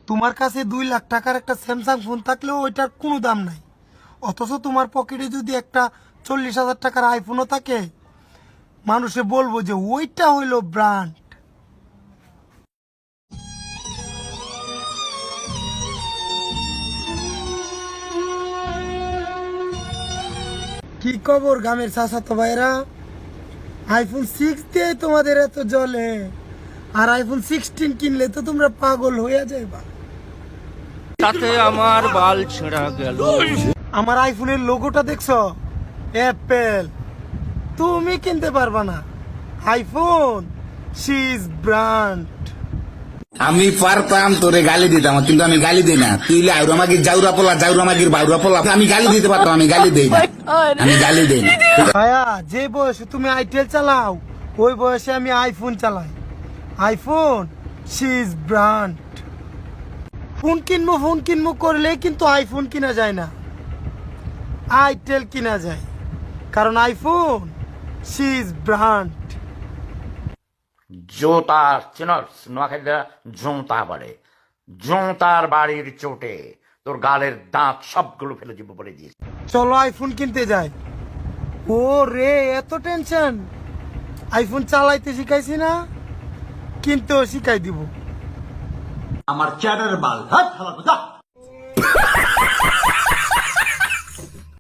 তোমার কাছে 2 লাখ টাকার একটা স্যামসাং ফোন থাকলেও ওইটার কোনো দাম নাই, অথচ তোমার পকেটে যদি একটা 40,000 টাকার আইফোনও থাকে, মানুষে বলবো যে ওইটা হইলো ব্র্যান্ড। কি খবর গ্রামের চাচাতো ভাইরা? আইফোন 6 দিয়ে তোমাদের এত জ্বলে, আর আইফোন 16 কিনলে তো তোমরা পাগল হয়ে যাইবা। তাতে আমার বাল ছেঁড়া গেল। আমার আইফোনের লোগোটা দেখছো? অ্যাপেল। তুমি কিনতে পারবা না আইফোন, শি ইজ ব্র্যান্ড। আমি পারতাম তোরে গালি দিতাম, কিন্তু আমি গালি দিই না। তুই আউরা মাগির জাউরা পোলা, জাউরা মাগির বাউরা পোলা, আমি গালি দিতে পারতাম, আমি গালি দেই না, আমি গালি দেই না। ভাইয়া, যে বয়সে তুমি আইটেল চালাও ওই বয়সে আমি আইফোন চালাই। IPhone, she is brand. Phone কিনবো করলে কিন্তু আইফোন কিনা যায় না, আইটেল কিনা যায়, কারণ আইফোন, শি ইজ ব্র্যান্ড। জোতা চিনস নোয়াখালীরা জোঁতা বলে, জোঁতার বাড়ির চোটে তোর গালের দাঁত সবগুলো ফেলে দিব বলে দিয়েছে। চলো আইফোন কিনতে যাই। ও রে, এত টেনশন? আইফোন চালাইতে শিখাইছি না, কিনতেও শিখাই দিব। আমার চ্যাটার বাল, হাত হালা